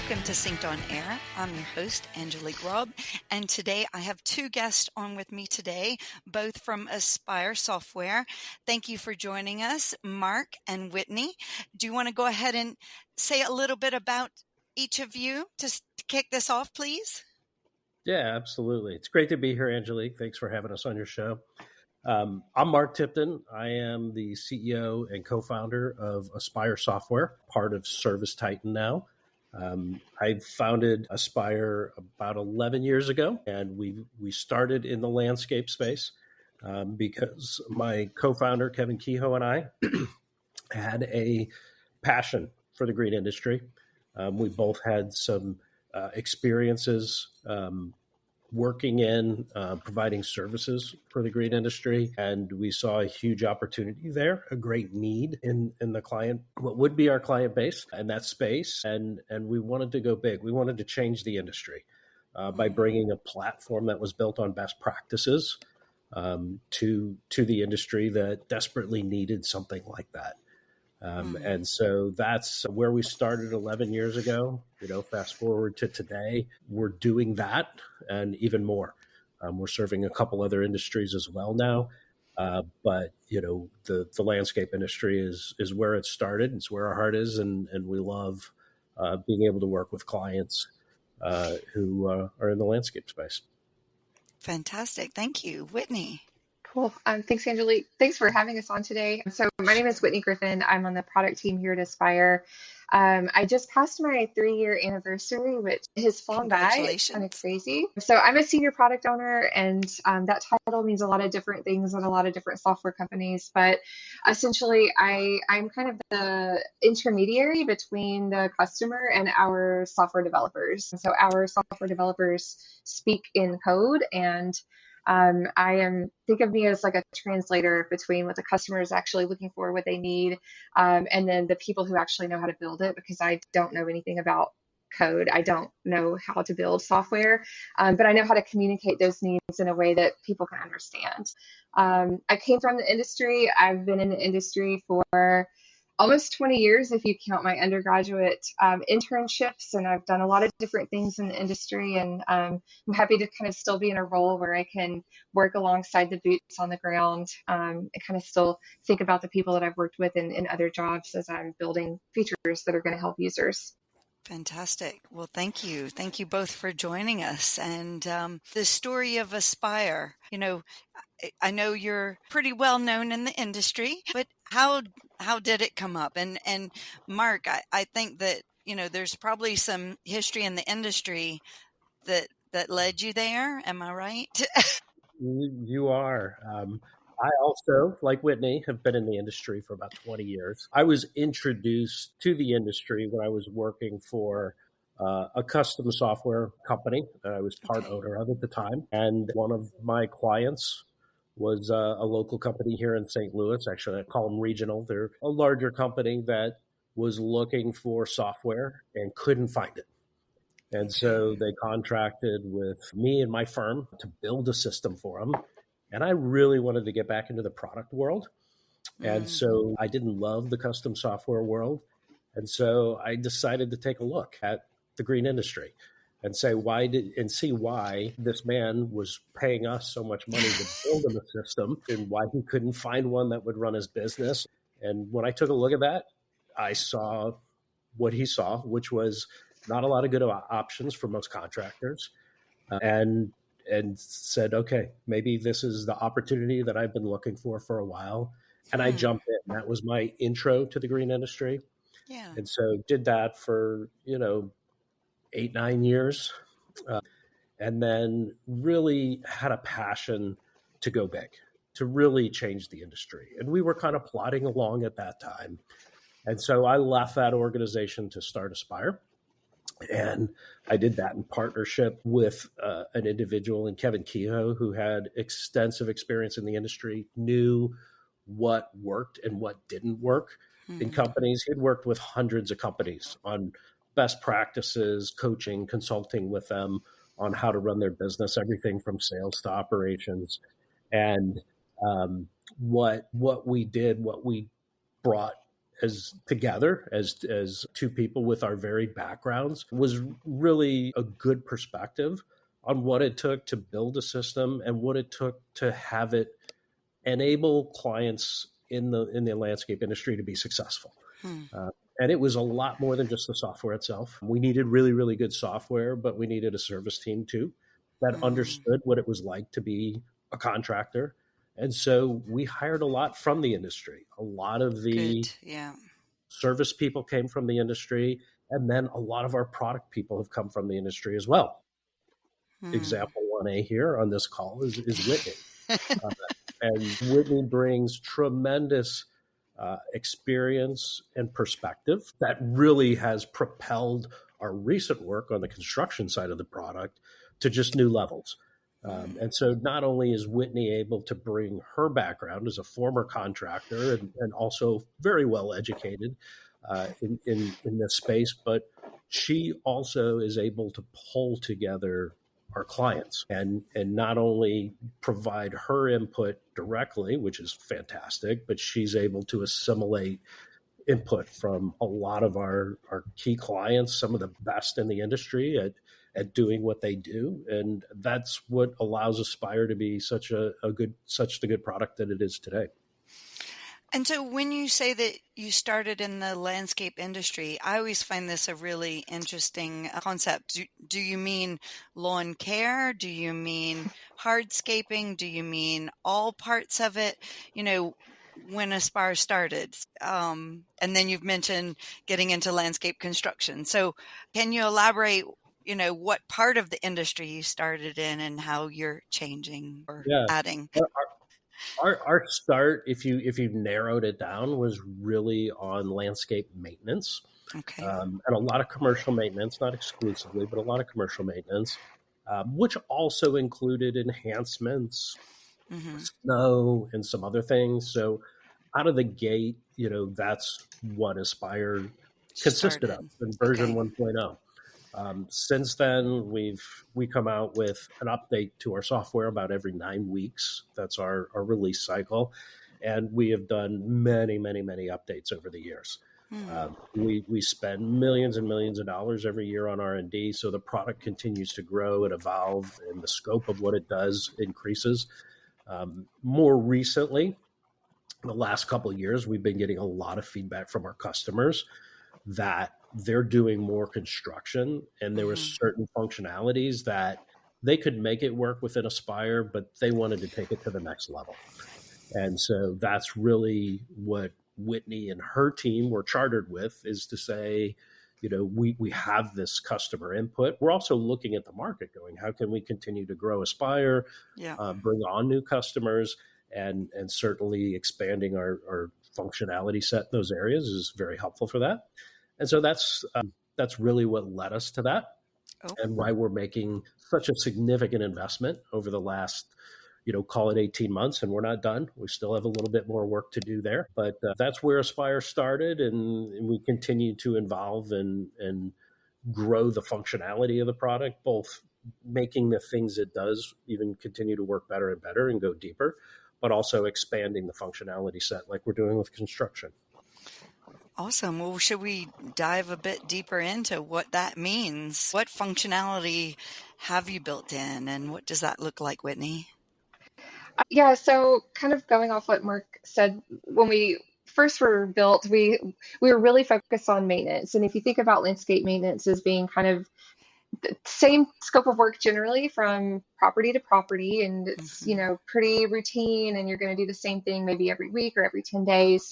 Welcome to Synced On Air. I'm your host, Angelique Robb, and today I have two guests on with me today, both from Aspire Software. Thank you for joining us, Mark and Whitney. Do you want to go ahead and say a little bit about each of you to kick this off, please? Yeah, absolutely. It's great to be here, Angelique. Thanks for having us on your show. I'm Mark Tipton. I am the CEO and co-founder of Aspire Software, part of ServiceTitan now. I founded Aspire about 11 years ago, and we started in the landscape space because my co-founder, Kevin Kehoe, and I had a passion for the green industry. We both had some experiences working in providing services for the green industry. And we saw a huge opportunity there, a great need in the client, what would be our client base and that space. And we wanted to go big. We wanted to change the industry by bringing a platform that was built on best practices to the industry that desperately needed something like that. And so that's where we started 11 years ago. Fast forward to today, we're doing that and even more. We're serving a couple other industries as well now. But the landscape industry is where it started. It's where our heart is. And we love being able to work with clients who are in the landscape space. Fantastic. Thank you. Whitney. Cool. Thanks, Angelique. Thanks for having us on today. So my name is Whitney Griffin. I'm on the product team here at Aspire. I just passed my 3-year anniversary, which has flown by. It's kind of crazy. So I'm a senior product owner, and that title means a lot of different things at a lot of different software companies. But essentially, I'm kind of the intermediary between the customer and our software developers. So our software developers speak in code, and think of me as like a translator between what the customer is actually looking for, what they need, and then the people who actually know how to build it, because I don't know anything about code. I don't know how to build software, but I know how to communicate those needs in a way that people can understand. I came from the industry. I've been in the industry for almost 20 years, if you count my undergraduate internships, and I've done a lot of different things in the industry, and I'm happy to kind of still be in a role where I can work alongside the boots on the ground and kind of still think about the people that I've worked with in other jobs as I'm building features that are going to help users. Fantastic. Well, thank you. Thank you both for joining us. And the story of Aspire, I know you're pretty well known in the industry, but how did it come up? And Mark, I think that, there's probably some history in the industry that led you there. Am I right? You are. I also, like Whitney, have been in the industry for about 20 years. I was introduced to the industry when I was working for a custom software company that I was part owner of at the time. And one of my clients was a local company here in St. Louis. Actually, I call them regional. They're a larger company that was looking for software and couldn't find it. And so they contracted with me and my firm to build a system for them. And I really wanted to get back into the product world. And so I didn't love the custom software world. And so I decided to take a look at the green industry and see why this man was paying us so much money to build him a system and why he couldn't find one that would run his business. And when I took a look at that, I saw what he saw, which was not a lot of good options for most contractors, and said, okay, maybe this is the opportunity that I've been looking for a while. And I jumped in. That was my intro to the green industry. Yeah. And so did that for, 8-9 years, and then really had a passion to go big, to really change the industry. And we were kind of plodding along at that time. And so I left that organization to start Aspire. And I did that in partnership with an individual in Kevin Kehoe, who had extensive experience in the industry, knew what worked and what didn't work in companies. He'd worked with hundreds of companies on best practices, coaching, consulting with them on how to run their business, everything from sales to operations. And what we did, what we brought as together as two people with our varied backgrounds was really a good perspective on what it took to build a system and what it took to have it enable clients in the landscape industry to be successful. Hmm. And it was a lot more than just the software itself. We needed really, really good software, but we needed a service team too that understood what it was like to be a contractor. And so we hired a lot from the industry. A lot of the service people came from the industry, and then a lot of our product people have come from the industry as well. Example 1A here on this call is Whitney. And Whitney brings tremendous experience and perspective that really has propelled our recent work on the construction side of the product to just new levels. And so not only is Whitney able to bring her background as a former contractor and also very well educated in this space, but she also is able to pull together our clients and not only provide her input directly, which is fantastic, but she's able to assimilate input from a lot of our key clients, some of the best in the industry at doing what they do. And that's what allows Aspire to be such the good product that it is today. And so when you say that you started in the landscape industry, I always find this a really interesting concept. Do you mean lawn care? Do you mean hardscaping? Do you mean all parts of it? When Aspire started, and then you've mentioned getting into landscape construction. So can you elaborate, what part of the industry you started in and how you're changing or adding? Our start, if you narrowed it down, was really on landscape maintenance. Okay. And a lot of commercial maintenance, not exclusively, but a lot of commercial maintenance, which also included enhancements, snow, and some other things. So out of the gate, that's what Aspire consisted of in version 1.0. Since then, we come out with an update to our software about every 9 weeks. That's our release cycle. And we have done many, many, many updates over the years. We spend millions and millions of dollars every year on R&D. So the product continues to grow and evolve, and the scope of what it does increases. More recently, the last couple of years, we've been getting a lot of feedback from our customers that they're doing more construction, and there were certain functionalities that they could make it work within Aspire, but they wanted to take it to the next level. And so that's really what Whitney and her team were chartered with, is to say, we have this customer input. We're also looking at the market going, how can we continue to grow Aspire, bring on new customers, and certainly expanding our functionality set in those areas is very helpful for that. And so that's really what led us to that, and why we're making such a significant investment over the last, call it 18 months, and we're not done. We still have a little bit more work to do there, but that's where Aspire started, and we continue to evolve and grow the functionality of the product, both making the things it does even continue to work better and better and go deeper, but also expanding the functionality set like we're doing with construction. Awesome. Well, should we dive a bit deeper into what that means? What functionality have you built in, and what does that look like, Whitney? Yeah, so kind of going off what Mark said, when we first were built, we were really focused on maintenance. And if you think about landscape maintenance as being kind of the same scope of work generally from property to property, and it's pretty routine, and you're going to do the same thing maybe every week or every 10 days.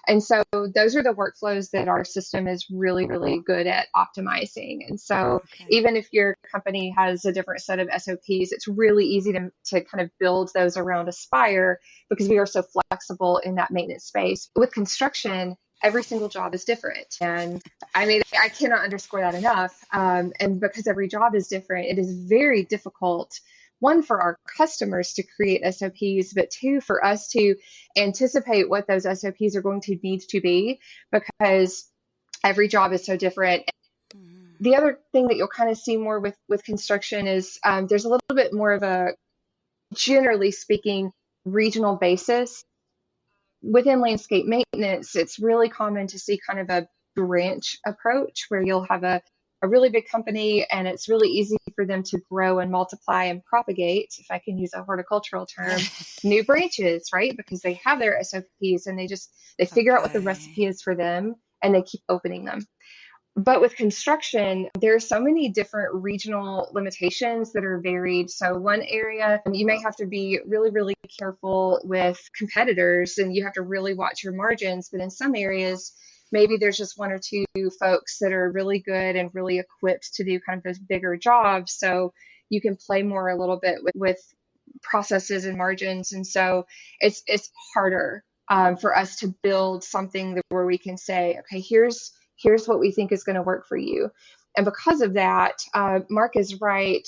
And so those are the workflows that our system is really, really good at optimizing. And so even if your company has a different set of SOPs, it's really easy to kind of build those around Aspire because we are so flexible in that maintenance space. With construction, every single job is different. And I mean, I cannot underscore that enough. And because every job is different, it is very difficult, one, for our customers to create SOPs, but two, for us to anticipate what those SOPs are going to need to be, because every job is so different. The other thing that you'll kind of see more with construction is there's a little bit more of a, generally speaking, regional basis. within landscape maintenance, it's really common to see kind of a branch approach where you'll have a really big company and it's really easy for them to grow and multiply and propagate, if I can use a horticultural term, new branches, right? Because they have their SOPs and they figure out what the recipe is for them and they keep opening them. But with construction, there are so many different regional limitations that are varied. So one area, you may have to be really, really careful with competitors and you have to really watch your margins. But in some areas, maybe there's just one or two folks that are really good and really equipped to do kind of those bigger jobs. So you can play more a little bit with processes and margins. And so it's harder for us to build something where we can say, okay, here's what we think is going to work for you. And because of that, Mark is right.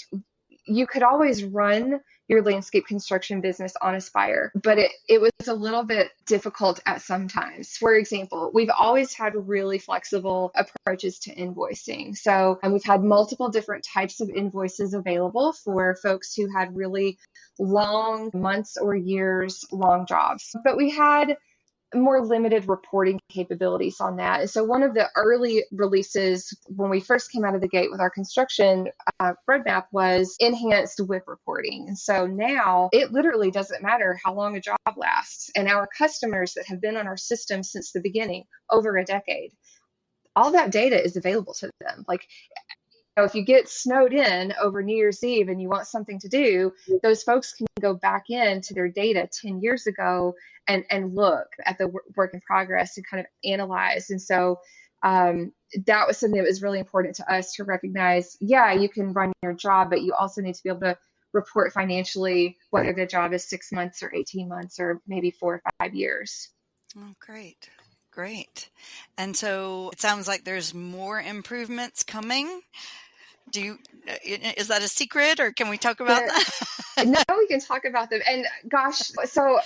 You could always run your landscape construction business on Aspire, but it was a little bit difficult at some times. For example, we've always had really flexible approaches to invoicing. So, and we've had multiple different types of invoices available for folks who had really long months or years long jobs. But we had more limited reporting capabilities on that. And so one of the early releases when we first came out of the gate with our construction roadmap was enhanced WIP reporting. And so now it literally doesn't matter how long a job lasts. And our customers that have been on our system since the beginning, over a decade, all that data is available to them. Like, if you get snowed in over New Year's Eve and you want something to do, those folks can go back into their data 10 years ago and look at the work in progress and kind of analyze. And so that was something that was really important to us to recognize. Yeah, you can run your job, but you also need to be able to report financially whether the job is 6 months or 18 months or maybe 4 or 5 years. Oh, great. Great. And so it sounds like there's more improvements coming. Is that a secret or can we talk about that? No, we can talk about them. And gosh, so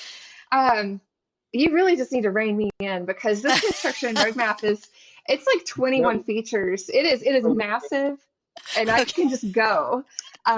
you really just need to rein me in because this construction roadmap it's like 21 features. It is massive and I can just go.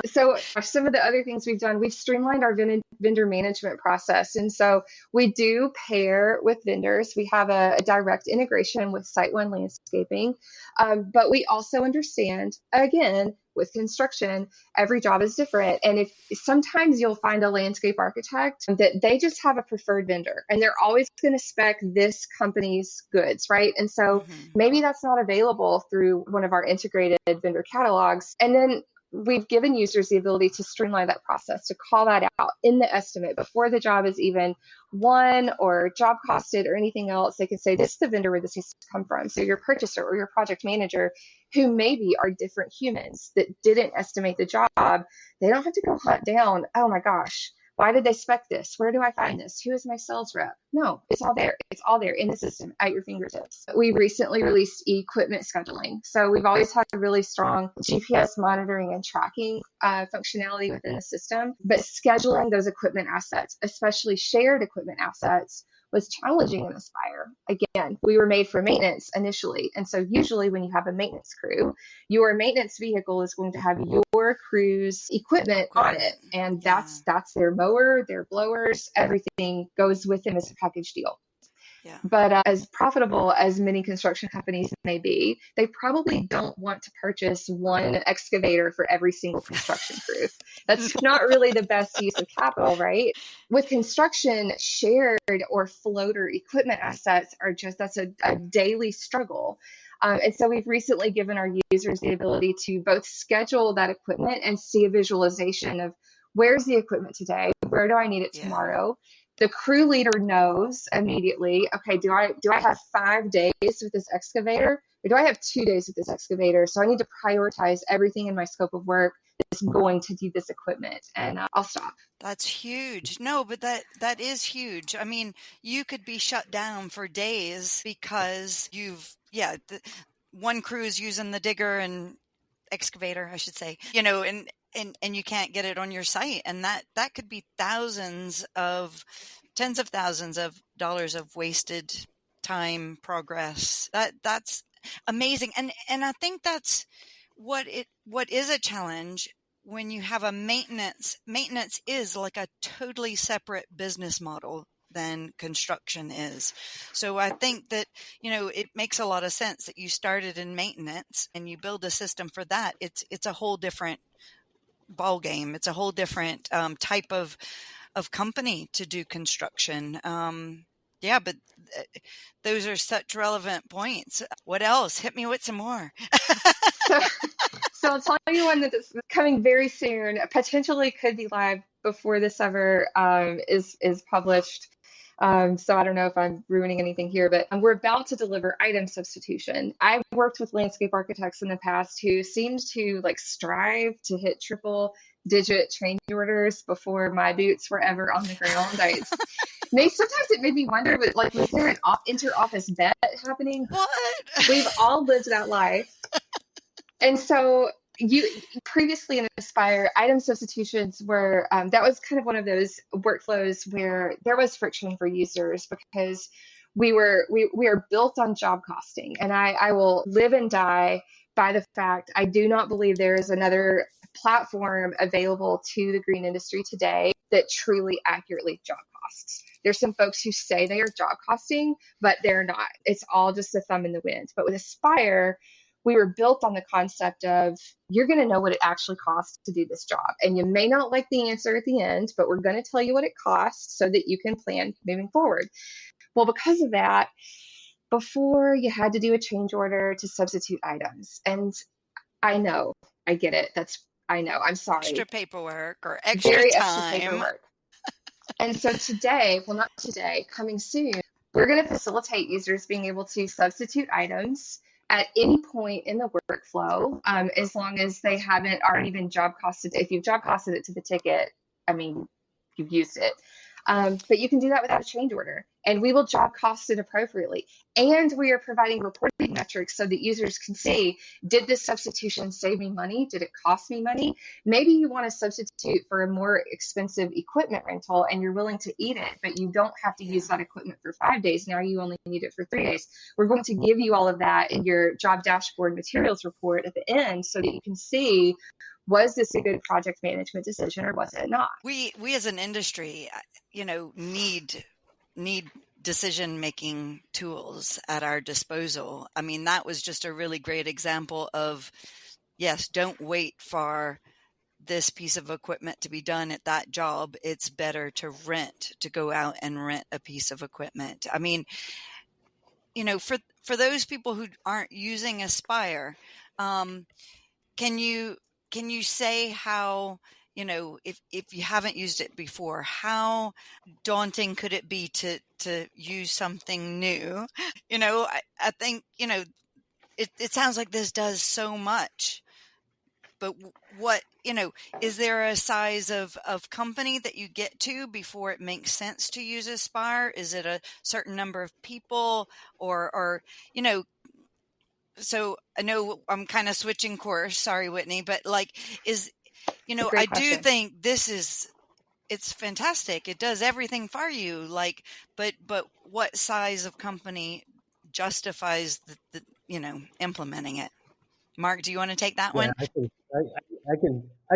So some of the other things we've done, we've streamlined our vendor management process. And so we do pair with vendors. We have a direct integration with SiteOne Landscaping. But we also understand, again, with construction, every job is different. And if sometimes you'll find a landscape architect that they just have a preferred vendor and they're always going to spec this company's goods, right? And so maybe that's not available through one of our integrated vendor catalogs. And then we've given users the ability to streamline that process, to call that out in the estimate before the job is even won or job costed or anything else. They can say, this is the vendor where this needs to come from. So your purchaser or your project manager, who maybe are different humans that didn't estimate the job, they don't have to go hunt down, oh my gosh, why did they spec this? Where do I find this? Who is my sales rep? No, it's all there. It's all there in the system at your fingertips. We recently released equipment scheduling. So we've always had a really strong GPS monitoring and tracking functionality within the system, but scheduling those equipment assets, especially shared equipment assets, was challenging in Aspire. Again, we were made for maintenance initially. And so usually when you have a maintenance crew, your maintenance vehicle is going to have your crew's equipment on it. And that's their mower, their blowers, everything goes with them as a package deal. Yeah. But as profitable as many construction companies may be, they probably don't want to purchase one excavator for every single construction crew. That's not really the best use of capital, right? With construction, shared or floater equipment assets that's a daily struggle. And so we've recently given our users the ability to both schedule that equipment and see a visualization of where's the equipment today, where do I need it tomorrow? The crew leader knows immediately, okay, do I have 5 days with this excavator or do I have 2 days with this excavator? So I need to prioritize everything in my scope of work that's going to do this equipment, and I'll stop. That's huge. No, but that is huge. I mean, you could be shut down for days because one crew is using the digger and excavator, I should say, and you can't get it on your site. And that could be tens of thousands of dollars of wasted time, progress. That's amazing. And I think that's what is a challenge when you have a maintenance is like a totally separate business model than construction is. So I think that, it makes a lot of sense that you started in maintenance and you build a system for that. It's a whole different ball game. It's a whole different type of company to do construction. Yeah, but those are such relevant points. What else? Hit me with some more. So I'll tell you one that's coming very soon. Potentially could be live before this ever is published. So I don't know if I'm ruining anything here, but we're about to deliver item substitution. I've worked with landscape architects in the past who seemed to like strive to hit triple digit change orders before my boots were ever on the ground. Sometimes it made me wonder, was there an inter-office bet happening? What? We've all lived that life. And so you previously in Aspire, item substitutions were, that was kind of one of those workflows where there was friction for users because we are built on job costing. And I will live and die by the fact I do not believe there is another platform available to the green industry today that truly accurately job costs. There's some folks who say they are job costing, but they're not. It's all just a thumb in the wind. But with Aspire, we were built on the concept of you're going to know what it actually costs to do this job. And you may not like the answer at the end, but we're going to tell you what it costs so that you can plan moving forward. Well, because of that, before you had to do a change order to substitute items. And I know, I get it. I'm sorry. Extra paperwork or extra Very time. extra paperwork. And so today, well, not today, coming soon, we're going to facilitate users being able to substitute items at any point in the workflow, as long as they haven't already been job costed. If you've job costed it to the ticket, I mean, you've used it. But you can do that without a change order, and we will job cost it appropriately. And we are providing reporting metrics so that users can see, did this substitution save me money? Did it cost me money? Maybe you want to substitute for a more expensive equipment rental and you're willing to eat it, but you don't have to use that equipment for 5 days. Now you only need it for 3 days. We're going to give you all of that in your job dashboard materials report at the end so that you can see, was this a good project management decision or was it not? We as an industry, need decision-making tools at our disposal. I mean, that was just a really great example of, yes, don't wait for this piece of equipment to be done at that job. It's better to go out and rent a piece of equipment. I mean, for those people who aren't using Aspire, can you say how, if you haven't used it before, how daunting could it be to use something new? I think, it sounds like this does so much, but what, is there a size of company that you get to before it makes sense to use Aspire? Is it a certain number of people or so I know I'm kind of switching course. Sorry, Whitney, but I do think it's fantastic. It does everything for you. But what size of company justifies the implementing it? Mark, do you want to take that one? I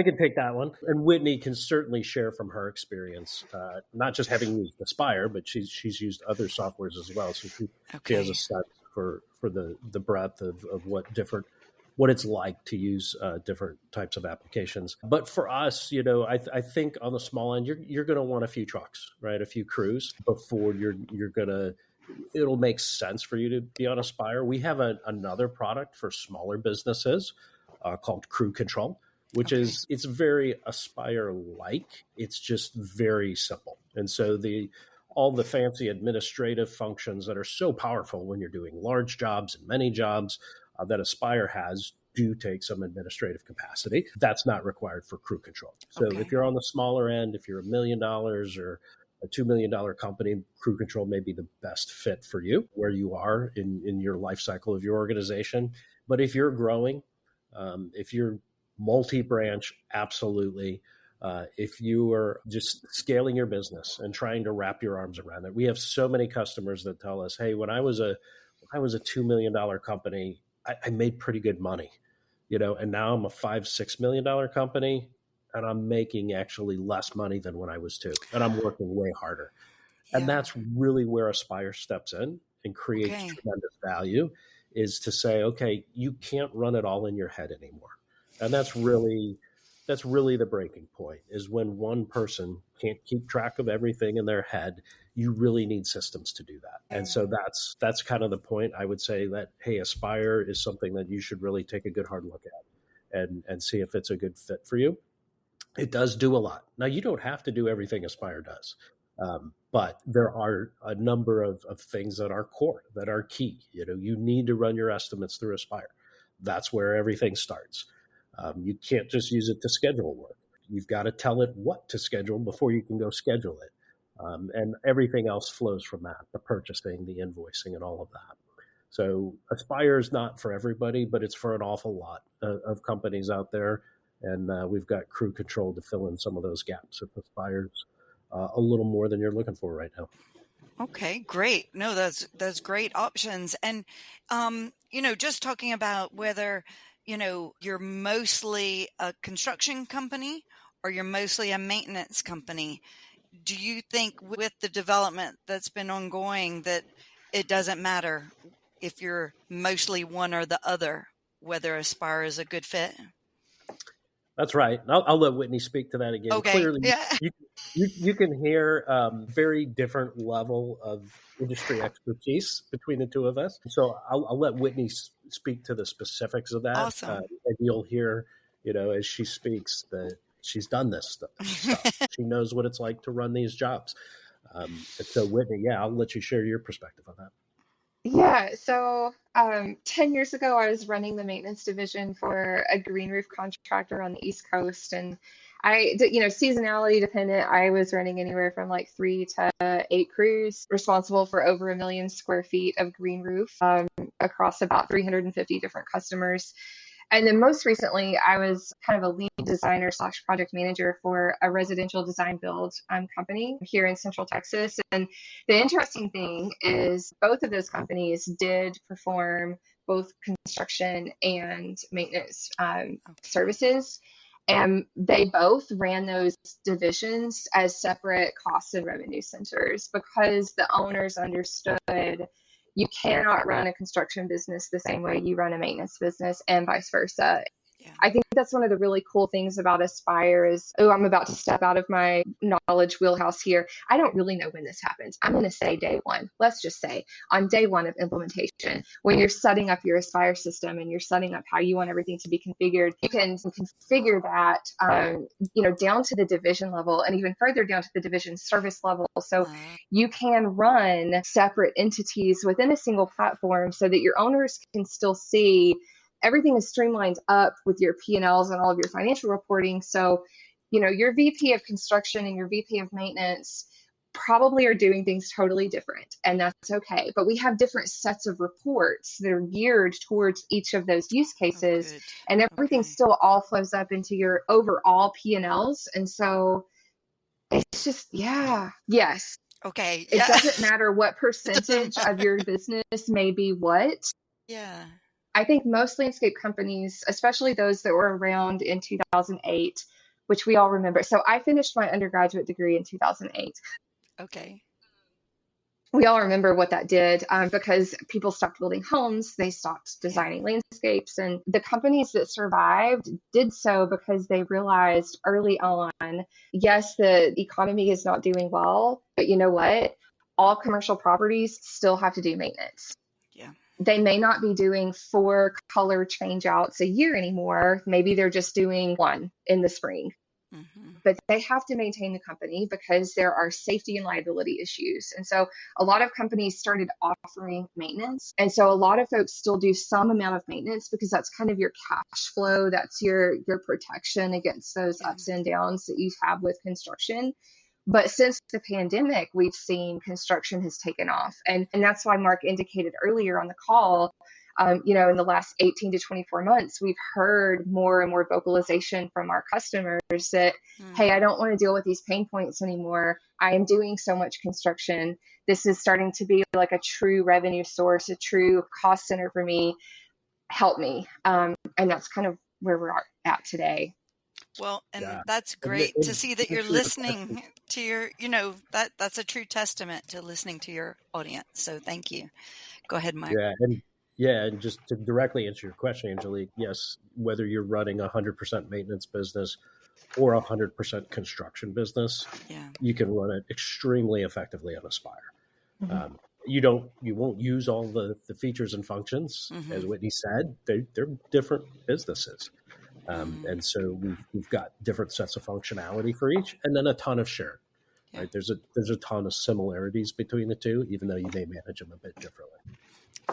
can take that one. And Whitney can certainly share from her experience, not just having used Aspire, but she's used other softwares as well. So she has a sense for the breadth of what it's like to use different types of applications. But for us, I think on the small end, you're going to want a few trucks, right? A few crews before it'll make sense for you to be on Aspire. We have another product for smaller businesses called Crew Control, which it's very Aspire-like. It's just very simple. And so all the fancy administrative functions that are so powerful when you're doing large jobs and many jobs that Aspire has do take some administrative capacity. That's not required for Crew Control. So if you're on the smaller end, if you're $1 million or a $2 million company, Crew Control may be the best fit for you where you are in your life cycle of your organization. But if you're growing, if you're multi-branch, absolutely. If you are just scaling your business and trying to wrap your arms around it, we have so many customers that tell us, "Hey, when I was a $2 million company, I made pretty good money, and now I'm a $5-6 million company, and I'm making actually less money than when I was 2, and I'm working way harder." And Yeah. that's really where Aspire steps in and creates Okay. tremendous value, is to say, okay, you can't run it all in your head anymore. And that's really the breaking point, is when one person can't keep track of everything in their head. You really need systems to do that. And so that's kind of the point. I would say that, hey, Aspire is something that you should really take a good hard look at and see if it's a good fit for you. It does do a lot. Now, you don't have to do everything Aspire does, but there are a number of things that are core, that are key. You need to run your estimates through Aspire. That's where everything starts. You can't just use it to schedule work. You've got to tell it what to schedule before you can go schedule it. And everything else flows from that, the purchasing, the invoicing, and all of that. So Aspire is not for everybody, but it's for an awful lot of companies out there. And we've got crew control to fill in some of those gaps if Aspire's a little more than you're looking for right now. Okay, great. No, that's great options. And just talking about whether, you're mostly a construction company or you're mostly a maintenance company. Do you think with the development that's been ongoing that it doesn't matter if you're mostly one or the other, whether Aspire is a good fit? That's right. I'll let Whitney speak to that again. Okay. Clearly, Yeah. you can hear very different level of industry expertise between the two of us. So I'll let Whitney speak to the specifics of that. Awesome. And you'll hear, as she speaks, that she's done this stuff. She knows what it's like to run these jobs. And so, Whitney, I'll let you share your perspective on that. Yeah, so 10 years ago, I was running the maintenance division for a green roof contractor on the East Coast. And seasonality dependent, I was running anywhere from like 3 to 8 crews, responsible for over 1 million square feet of green roof across about 350 different customers. And then most recently, I was kind of a lead designer / project manager for a residential design build company here in Central Texas. And the interesting thing is both of those companies did perform both construction and maintenance services. And they both ran those divisions as separate cost and revenue centers because the owners understood you cannot run a construction business the same way you run a maintenance business and vice versa. Yeah. I think that's one of the really cool things about Aspire is, I'm about to step out of my knowledge wheelhouse here. I don't really know when this happens. I'm going to say day one. Let's just say on day one of implementation, when you're setting up your Aspire system and you're setting up how you want everything to be configured, you can configure that, down to the division level and even further down to the division service level. So you can run separate entities within a single platform so that your owners can still see everything is streamlined up with your P&Ls and all of your financial reporting. So, your VP of construction and your VP of maintenance probably are doing things totally different, and that's okay. But we have different sets of reports that are geared towards each of those use cases, and everything still all flows up into your overall P&Ls. And so it's just, yes. Okay. It doesn't matter what percentage of your business may be what. Yeah. I think most landscape companies, especially those that were around in 2008, which we all remember. So I finished my undergraduate degree in 2008. Okay. We all remember what that did because people stopped building homes, they stopped designing landscapes, and the companies that survived did so because they realized early on, yes, the economy is not doing well, but you know what? All commercial properties still have to do maintenance. Yeah. They may not be doing 4 color change outs a year anymore. Maybe they're just doing 1 in the spring. Mm-hmm. But they have to maintain the company because there are safety and liability issues. And so a lot of companies started offering maintenance. And so a lot of folks still do some amount of maintenance because that's kind of your cash flow. That's your protection against those ups and downs that you have with construction. But since the pandemic, we've seen construction has taken off. And that's why Mark indicated earlier on the call, in the last 18 to 24 months, we've heard more and more vocalization from our customers that, hey, I don't want to deal with these pain points anymore. I am doing so much construction. This is starting to be like a true revenue source, a true cost center for me. Help me. And that's kind of where we're at today. Well, and Yeah. that's And, great to and see that you're answer your question. listening to your, that's a true testament to listening to your audience. So thank you. Go ahead, Mike. And just to directly answer your question, Angelique, yes, whether you're running 100% maintenance business or 100% construction business, Yeah. you can run it extremely effectively on Aspire. Mhm. You won't use all the features and functions, Mm-hmm. as Whitney said. They're different businesses, Mm, and so we've got different sets of functionality for each, and then a ton of shared. yeah. Right? There's a ton of similarities between the two, even though you may manage them a bit differently.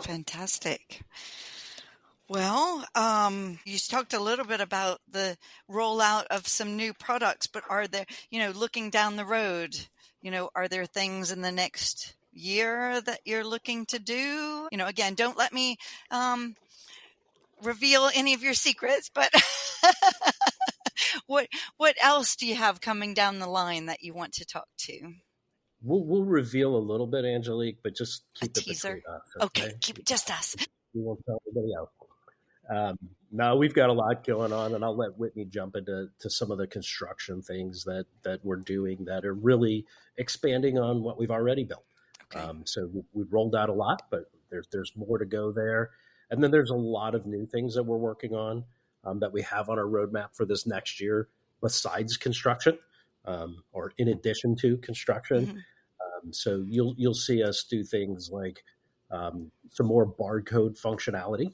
Fantastic. Well, you talked a little bit about the rollout of some new products, but are there, looking down the road, are there things in the next year that you're looking to do? Again, don't let me reveal any of your secrets, but what what else do you have coming down the line that you want to talk to? We'll reveal a little bit, Angelique, but just A keep it between teaser? us, Okay, okay? keep it just us. We won't tell anybody else. No, we've got a lot going on, and I'll let Whitney jump into some of the construction things that we're doing that are really expanding on what we've already built. Okay. So we've rolled out a lot, but there's more to go there. And then there's a lot of new things that we're working on that we have on our roadmap for this next year, besides construction, or in addition to construction. Mm-hmm. So you'll see us do things like some more barcode functionality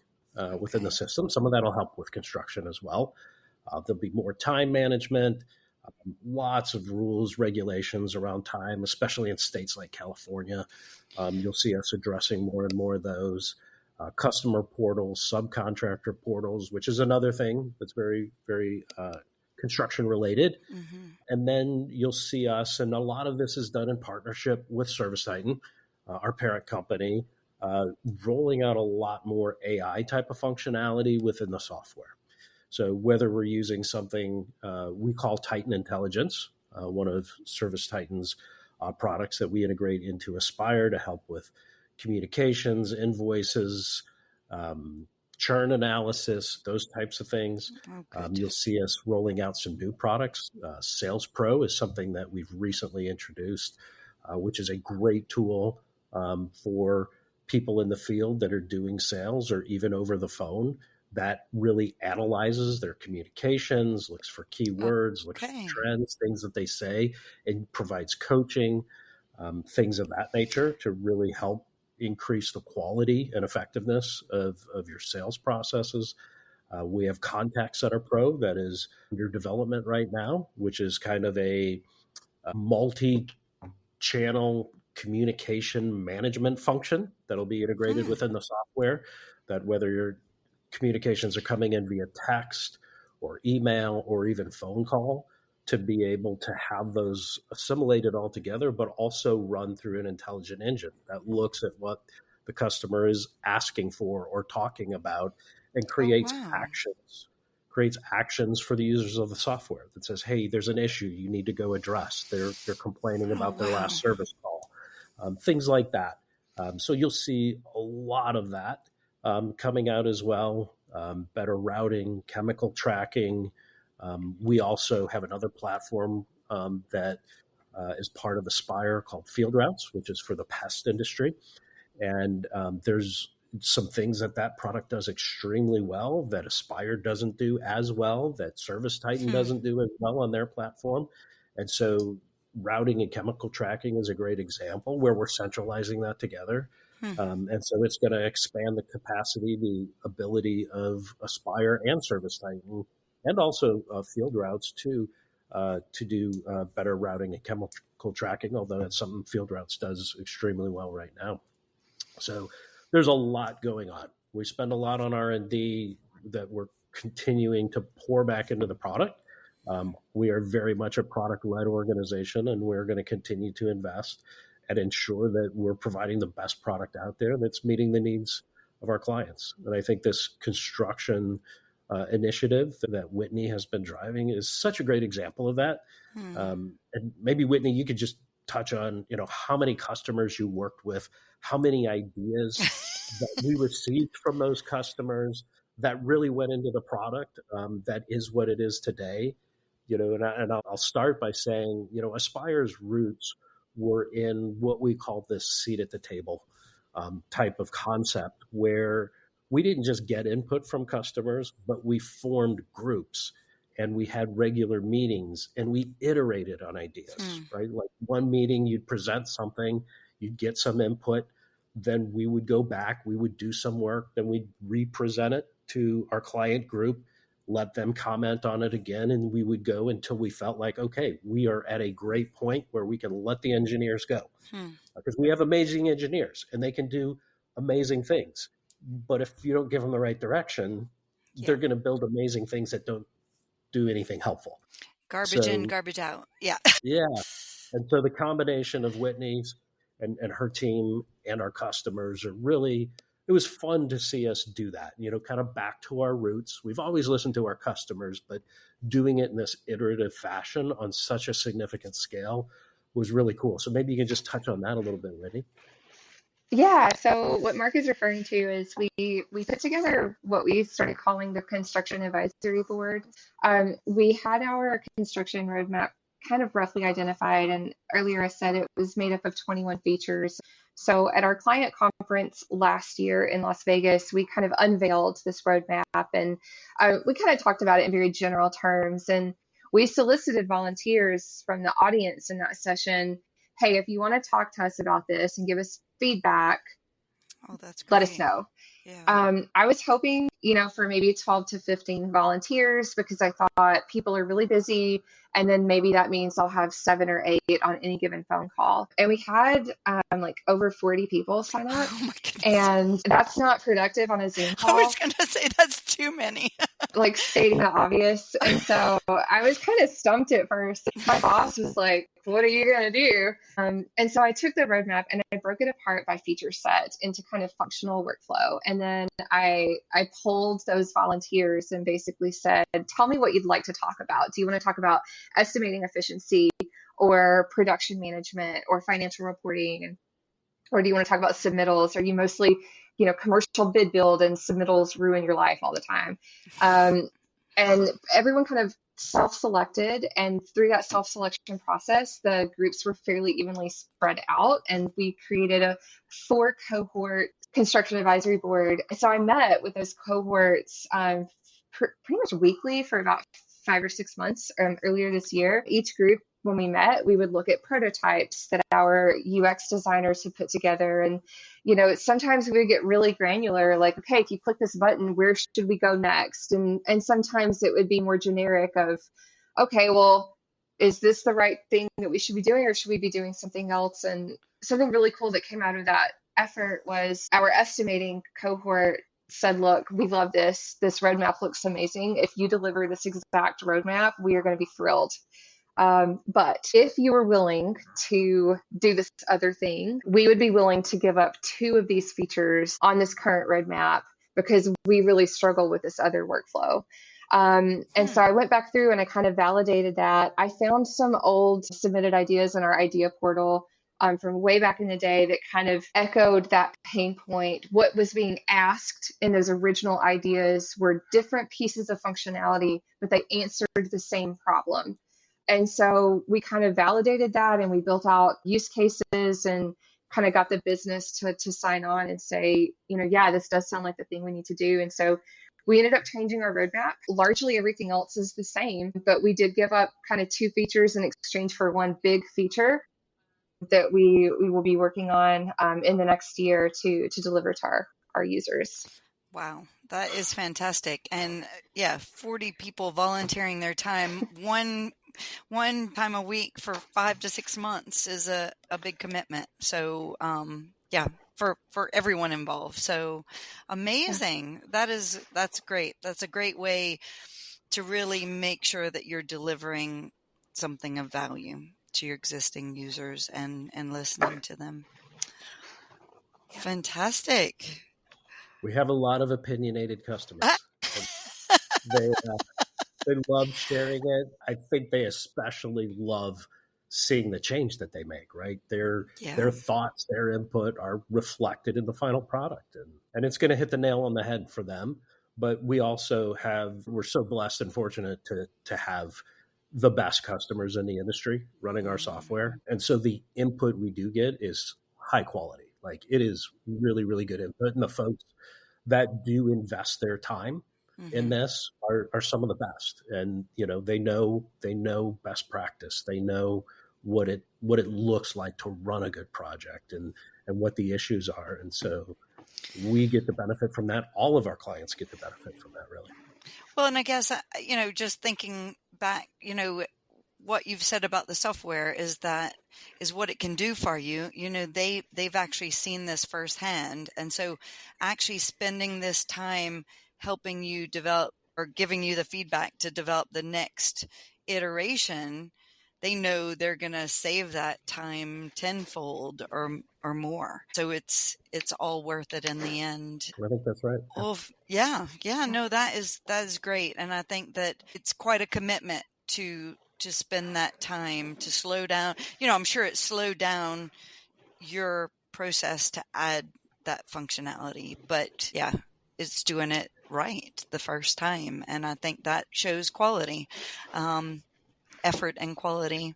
within the Okay. system. Some of that will help with construction as well. There'll be more time management, lots of rules, regulations around time, especially in states like California. You'll see us addressing more and more of those. Customer portals, subcontractor portals, which is another thing that's very, very construction related. Mm-hmm. And then you'll see us, and a lot of this is done in partnership with ServiceTitan, our parent company, rolling out a lot more AI type of functionality within the software. So whether we're using something we call Titan Intelligence, one of ServiceTitan's products that we integrate into Aspire to help with communications, invoices, churn analysis, those types of things. Oh, good. You'll see us rolling out some new products. Sales Pro is something that we've recently introduced, which is a great tool for people in the field that are doing sales or even over the phone, that really analyzes their communications, looks for keywords, looks for Okay. trends, things that they say, and provides coaching, things of that nature to really help increase the quality and effectiveness of your sales processes. We have Contact Center Pro that is under development right now, which is kind of a multi-channel communication management function that'll be integrated Hmm. within the software, that whether your communications are coming in via text or email or even phone call, to be able to have those assimilated all together, but also run through an intelligent engine that looks at what the customer is asking for or talking about and Oh, creates wow. actions for the users of the software that says, hey, there's an issue you need to go address. They're complaining Oh, about their wow. last service call, things like that. So you'll see a lot of that coming out as well. Better routing, chemical tracking. We also have another platform that is part of Aspire called Field Routes, which is for the pest industry. And there's some things that product does extremely well that Aspire doesn't do as well, that ServiceTitan Hmm. doesn't do as well on their platform. And so routing and chemical tracking is a great example where we're centralizing that together. Hmm. And so it's going to expand the capacity, the ability of Aspire and ServiceTitan, and also Field Routes to do better routing and chemical tracking, although that's something Field Routes does extremely well right now. So there's a lot going on. We spend a lot on R&D that we're continuing to pour back into the product. We are very much a product-led organization, and we're going to continue to invest and ensure that we're providing the best product out there that's meeting the needs of our clients. And I think this construction initiative that Whitney has been driving is such a great example of that. Hmm. And maybe Whitney, you could just touch on, how many customers you worked with, how many ideas that we received from those customers that really went into the product. That is what it is today. And I'll start by saying, Aspire's roots were in what we call this seat at the table type of concept, where we didn't just get input from customers, but we formed groups and we had regular meetings and we iterated on ideas, right? Like one meeting, you'd present something, you'd get some input, then we would go back, we would do some work, then we'd represent it to our client group, let them comment on it again, and we would go until we felt like, okay, we are at a great point where we can let the engineers go. Because we have amazing engineers and they can do amazing things. But if you don't give them the right direction, they're going to build amazing things that don't do anything helpful. Garbage in, garbage out. Yeah. Yeah. And so the combination of Whitney's and her team and our customers are really, it was fun to see us do that, kind of back to our roots. We've always listened to our customers, but doing it in this iterative fashion on such a significant scale was really cool. So maybe you can just touch on that a little bit, Whitney. Yeah, so what Mark is referring to is we put together what we started calling the construction advisory board. We had our construction roadmap kind of roughly identified, and earlier I said it was made up of 21 features. So at our client conference last year in Las Vegas, we kind of unveiled this roadmap, and we kind of talked about it in very general terms. And we solicited volunteers from the audience in that session. Hey, if you want to talk to us about this and give us feedback, that's great. Let us know. Yeah. I was hoping, for maybe 12 to 15 volunteers, because I thought people are really busy. And then maybe that means I'll have 7 or 8 on any given phone call. And we had like over 40 people sign up. Oh my goodness. And that's not productive on a Zoom call. I was going to say that's too many. Like stating the obvious. And so I was kind of stumped at first. My boss was like, what are you going to do? And so I took the roadmap and I broke it apart by feature set into kind of functional workflow. And then I polled those volunteers and basically said, tell me what you'd like to talk about. Do you want to talk about estimating efficiency or production management or financial reporting? Or do you want to talk about submittals? Are you mostly, commercial bid build and submittals ruin your life all the time? And everyone kind of self-selected. And through that self-selection process, the groups were fairly evenly spread out. And we created a 4-cohort construction advisory board. So I met with those cohorts pretty much weekly for about 5 or 6 months earlier this year. Each group, when we met, we would look at prototypes that our UX designers had put together. And, sometimes we would get really granular, like, okay, if you click this button, where should we go next? And sometimes it would be more generic of, okay, well, is this the right thing that we should be doing, or should we be doing something else? And something really cool that came out of that effort was our estimating cohort said, look, we love this. This roadmap looks amazing. If you deliver this exact roadmap, we are going to be thrilled. But if you were willing to do this other thing, we would be willing to give up 2 of these features on this current roadmap because we really struggle with this other workflow. And so I went back through and I kind of validated that. I found some old submitted ideas in our idea portal from way back in the day that kind of echoed that pain point. What was being asked in those original ideas were different pieces of functionality, but they answered the same problem. And so we kind of validated that and we built out use cases and kind of got the business to sign on and say, yeah, this does sound like the thing we need to do. And so we ended up changing our roadmap. Largely everything else is the same, but we did give up kind of 2 features in exchange for one big feature that we will be working on in the next year to deliver to our users. Wow, that is fantastic. And 40 people volunteering their time one time a week for 5 to 6 months is a big commitment. So for everyone involved. So amazing. Yeah. That's great. That's a great way to really make sure that you're delivering something of value to your existing users and listening to them. Fantastic. We have a lot of opinionated customers. They love sharing it. I think they especially love seeing the change that they make, right? Their thoughts, their input are reflected in the final product. And it's going to hit the nail on the head for them. but we also we're so blessed and fortunate to have the best customers in the industry running our software. And so the input we do get is high quality. Like it is really, really good input. And the folks that do invest their time in this are some of the best. And, they know best practice. They know what it looks like to run a good project and what the issues are. And so we get the benefit from that. All of our clients get the benefit from that, really. Well, and I guess, just thinking back, what you've said about the software is what it can do for you. They've actually seen this firsthand. And so actually spending this time helping you develop or giving you the feedback to develop the next iteration, they know they're going to save that time tenfold or more. So it's all worth it in the end. I think that's right. Well, yeah. No, that is great. And I think that it's quite a commitment to spend that time to slow down. I'm sure it slowed down your process to add that functionality, but yeah, it's doing it right the first time. And I think that shows quality. Effort and quality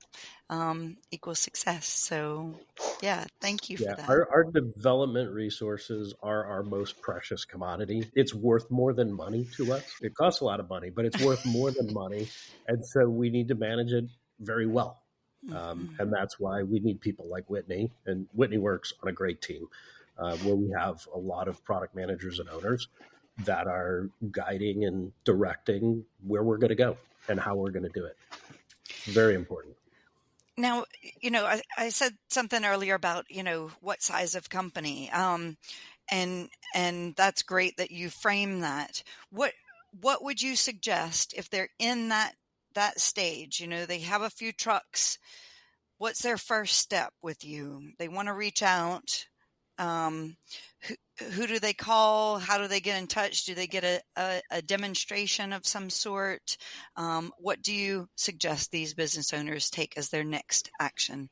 equals success. So yeah, thank you for that. Our development resources are our most precious commodity. It's worth more than money to us. It costs a lot of money, but it's worth more than money. And so we need to manage it very well. And that's why we need people like Whitney. And Whitney works on a great team where we have a lot of product managers and owners that are guiding and directing where we're going to go and how we're going to do it. Very important. Now, I said something earlier about, what size of company, and that's great that you frame that. What would you suggest if they're in that stage? They have a few trucks. What's their first step with you? They want to reach out. Who do they call? How do they get in touch? Do they get a demonstration of some sort? What do you suggest these business owners take as their next action?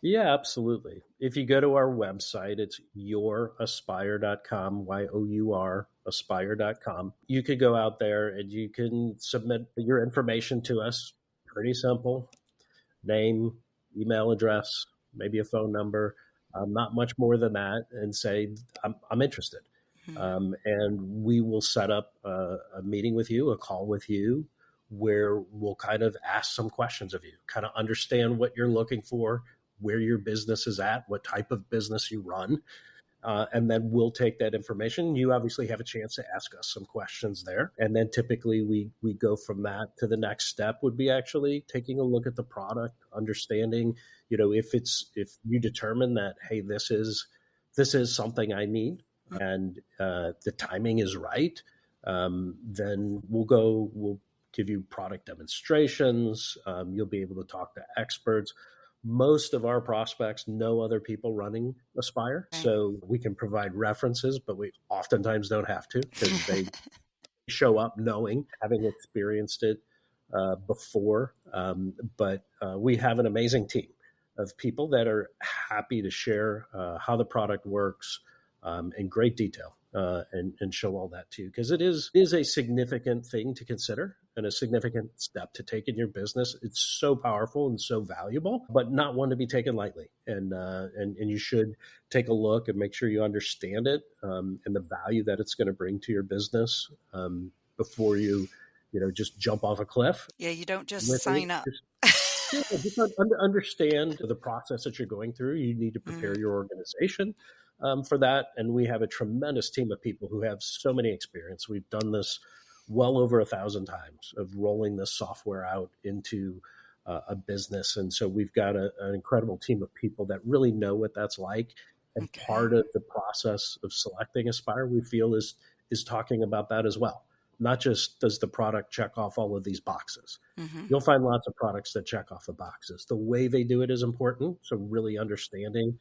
Yeah, absolutely. If you go to our website, it's youraspire.com, YOUR, aspire.com. You could go out there and you can submit your information to us. Pretty simple. Name, email address, maybe a phone number. Not much more than that, and say, I'm interested. And we will set up a meeting with you, a call with you, where we'll kind of ask some questions of you, kind of understand what you're looking for, where your business is at, what type of business you run. And then we'll take that information. You obviously have a chance to ask us some questions there. And then typically we go from that to the next step would be actually taking a look at the product, understanding, if you determine that, hey, this is something I need and the timing is right, then we'll give you product demonstrations. You'll be able to talk to experts. Most of our prospects know other people running Aspire, so we can provide references, but we oftentimes don't have to because they show up knowing, having experienced it before. But we have an amazing team of people that are happy to share how the product works in great detail and show all that to you, because it is a significant thing to consider and a significant step to take in your business. It's so powerful and so valuable, but not one to be taken lightly. And you should take a look and make sure you understand it and the value that it's going to bring to your business before you just jump off a cliff. Yeah, you don't just sign up. Just understand the process that you're going through. You need to prepare your organization for that. And we have a tremendous team of people who have so many experience. We've done this well over 1,000 times of rolling this software out into a business. And so we've got an incredible team of people that really know what that's like. And part of the process of selecting Aspire, we feel is talking about that as well. Not just does the product check off all of these boxes. You'll find lots of products that check off the boxes. The way they do it is important. So really understanding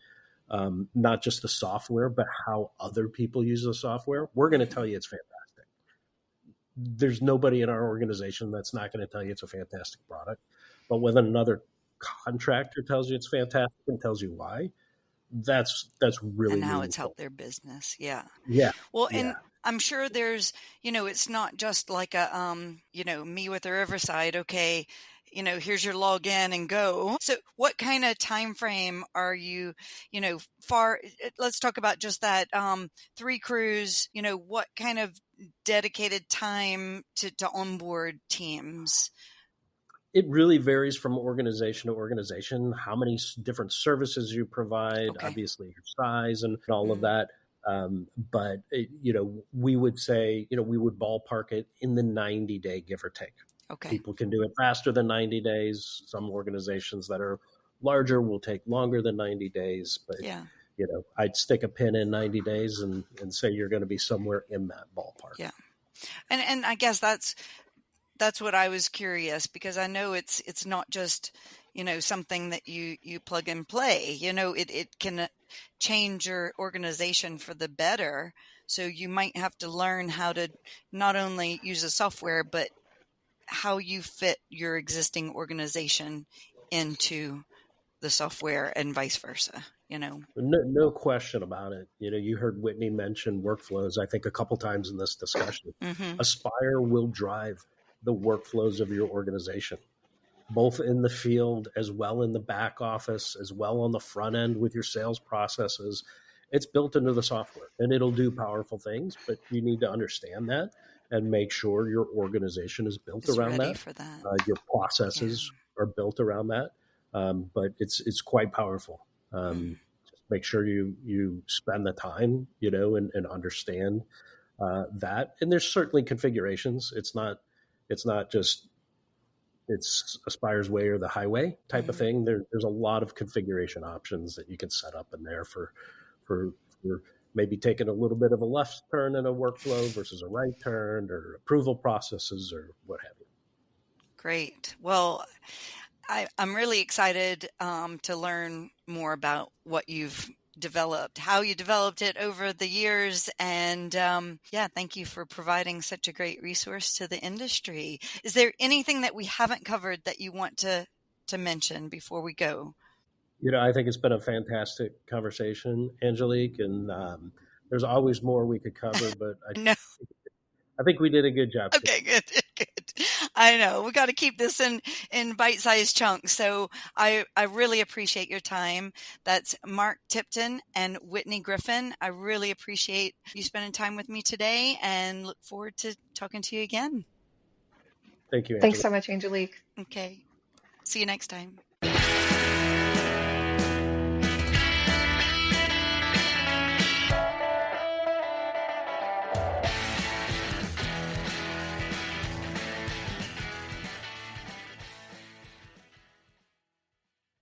not just the software, but how other people use the software. We're going to tell you it's fantastic. There's nobody in our organization that's not going to tell you it's a fantastic product. But when another contractor tells you it's fantastic and tells you why, that's really and how meaningful. It's helped their business. Yeah. Yeah. Well, yeah. I'm sure there's, it's not just like a, me with the Riverside. Okay. Here's your login and go. So what kind of time frame are you, let's talk about just that 3 crews, what kind of dedicated time to onboard teams? It really varies from organization to organization, how many different services you provide, Okay. obviously your size and all of that. But we would say, we would ballpark it in the 90-day, give or take. Okay. People can do it faster than 90 days. Some organizations that are larger will take longer than 90 days. But, I'd stick a pin in 90 days and say you're going to be somewhere in that ballpark. Yeah. And I guess that's what I was curious, because I know it's not just, something that you plug and play, it can change your organization for the better. So you might have to learn how to not only use the software, but how you fit your existing organization into the software and vice versa, No question about it. You heard Whitney mention workflows, I think, a couple times in this discussion. Mm-hmm. Aspire will drive the workflows of your organization, both in the field as well in the back office, as well on the front end with your sales processes. It's built into the software and it'll do powerful things, but you need to understand that and make sure your organization is built around ready that. For that. Your processes are built around that. But it's quite powerful. Just make sure you spend the time, and understand that. And there's certainly configurations. It's not just it's Aspire's way or the highway type of thing. There's a lot of configuration options that you can set up in there for maybe taking a little bit of a left turn in a workflow versus a right turn, or approval processes or what have you. Great. Well, I'm really excited to learn more about what you've developed, how you developed it over the years. And thank you for providing such a great resource to the industry. Is there anything that we haven't covered that you want to mention before we go? I think it's been a fantastic conversation, Angelique, and there's always more we could cover, but I think we did a good job. Okay, good. I know we got to keep this in bite-sized chunks. So I really appreciate your time. That's Mark Tipton and Whitney Griffin. I really appreciate you spending time with me today and look forward to talking to you again. Thank you, Angelique. Thanks so much, Angelique. Okay. See you next time.